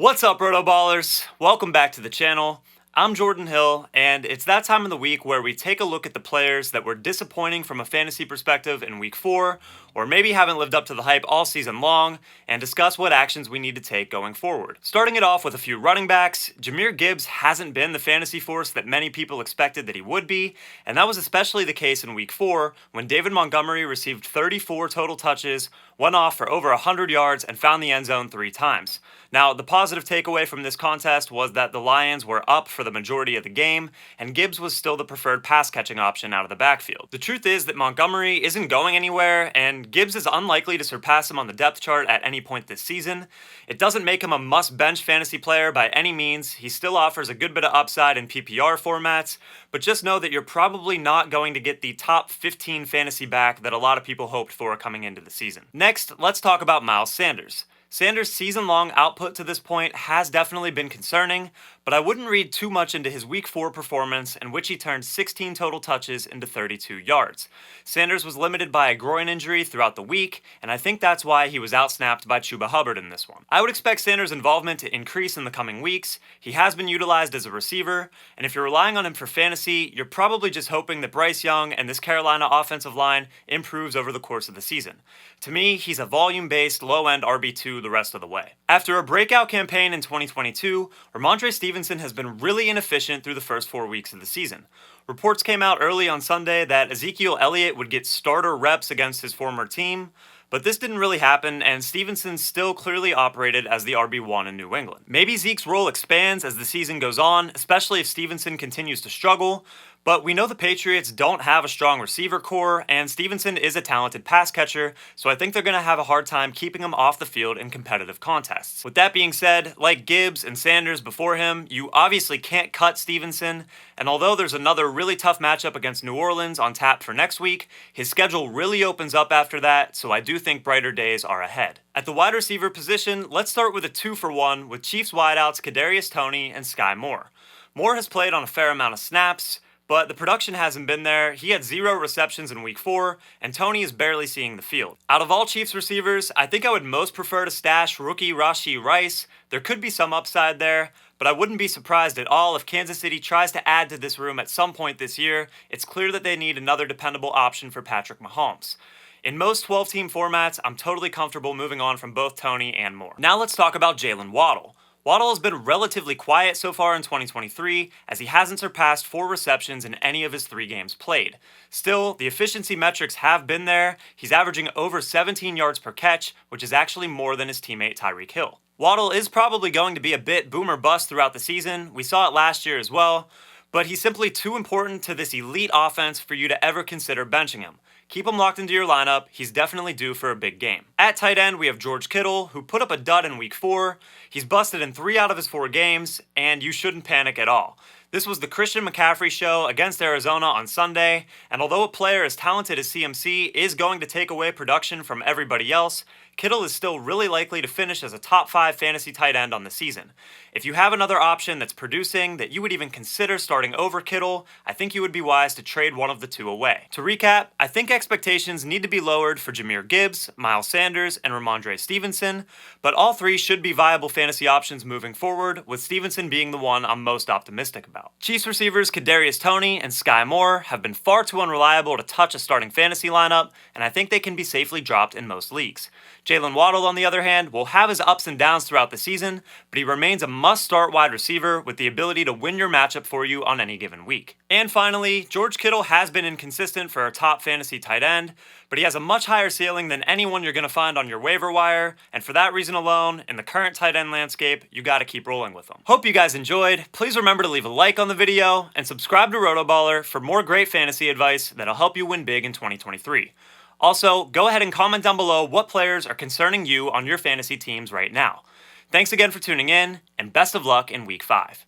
What's up, RotoBallers? Welcome back to the channel. I'm Jorden Hill, and it's that time of the week where we take a look at the players that were disappointing from a fantasy perspective in week 4, or maybe haven't lived up to the hype all season long, and discuss what actions we need to take going forward. Starting it off with a few running backs, Jamir Gibbs hasn't been the fantasy force that many people expected that he would be, and that was especially the case in week 4, when David Montgomery received 34 total touches, went off for over 100 yards, and found the end zone 3 times. Now, the positive takeaway from this contest was that the Lions were up for the majority of the game, and Gibbs was still the preferred pass-catching option out of the backfield. The truth is that Montgomery isn't going anywhere, and Gibbs is unlikely to surpass him on the depth chart at any point this season. It doesn't make him a must-bench fantasy player by any means. He still offers a good bit of upside in PPR formats, but just know that you're probably not going to get the top 15 fantasy back that a lot of people hoped for coming into the season. Next, let's talk about Miles Sanders. Sanders' season-long output to this point has definitely been concerning, but I wouldn't read too much into his Week 4 performance, in which he turned 16 total touches into 32 yards. Sanders was limited by a groin injury throughout the week, and I think that's why he was outsnapped by Chuba Hubbard in this one. I would expect Sanders' involvement to increase in the coming weeks. He has been utilized as a receiver, and if you're relying on him for fantasy, you're probably just hoping that Bryce Young and this Carolina offensive line improves over the course of the season. To me, he's a volume-based, low-end RB2 the rest of the way. After a breakout campaign in 2022, Ramondre Stevenson has been really inefficient through the first 4 weeks of the season. Reports came out early on Sunday that Ezekiel Elliott would get starter reps against his former team, but this didn't really happen, and Stevenson still clearly operated as the RB1 in New England. Maybe Zeke's role expands as the season goes on, especially if Stevenson continues to struggle, but we know the Patriots don't have a strong receiver core, and Stevenson is a talented pass catcher, so I think they're going to have a hard time keeping him off the field in competitive contests. With that being said, like Gibbs and Sanders before him, you obviously can't cut Stevenson, and although there's another really tough matchup against New Orleans on tap for next week, his schedule really opens up after that, so I do think brighter days are ahead. At the wide receiver position, let's start with a 2-for-1 with Chiefs wideouts Kadarius Toney and Sky Moore. Moore has played on a fair amount of snaps, but the production hasn't been there. He had 0 receptions in week 4, and Toney is barely seeing the field. Out of all Chiefs receivers, I think I would most prefer to stash rookie Rashee Rice. There could be some upside there, but I wouldn't be surprised at all if Kansas City tries to add to this room at some point this year. It's clear that they need another dependable option for Patrick Mahomes. In most 12-team formats, I'm totally comfortable moving on from both Toney and Moore. Now let's talk about Jalen Waddle. Waddle has been relatively quiet so far in 2023, as he hasn't surpassed 4 receptions in any of his 3 games played. Still, the efficiency metrics have been there. He's averaging over 17 yards per catch, which is actually more than his teammate Tyreek Hill. Waddle is probably going to be a bit boom or bust throughout the season. We saw it last year as well, but he's simply too important to this elite offense for you to ever consider benching him. Keep him locked into your lineup. He's definitely due for a big game. At tight end, we have George Kittle, who put up a dud in week 4. He's busted in 3 out of his 4 games, and you shouldn't panic at all. This was the Christian McCaffrey show against Arizona on Sunday, and although a player as talented as CMC is going to take away production from everybody else, Kittle is still really likely to finish as a top 5 fantasy tight end on the season. If you have another option that's producing that you would even consider starting over Kittle, I think you would be wise to trade one of the 2 away. To recap, I think expectations need to be lowered for Jamir Gibbs, Miles Sanders, and Ramondre Stevenson, but all 3 should be viable fantasy options moving forward, with Stevenson being the one I'm most optimistic about. Chiefs receivers Kadarius Toney and Sky Moore have been far too unreliable to touch a starting fantasy lineup, and I think they can be safely dropped in most leagues. Jalen Waddle, on the other hand, will have his ups and downs throughout the season, but he remains a must-start wide receiver with the ability to win your matchup for you on any given week. And finally, George Kittle has been inconsistent for a top fantasy tight end, but he has a much higher ceiling than anyone you're going to find on your waiver wire, and for that reason alone, in the current tight end landscape, you got to keep rolling with them. Hope you guys enjoyed. Please remember to leave a like on the video, and subscribe to RotoBaller for more great fantasy advice that'll help you win big in 2023. Also, go ahead and comment down below what players are concerning you on your fantasy teams right now. Thanks again for tuning in, and best of luck in Week 5.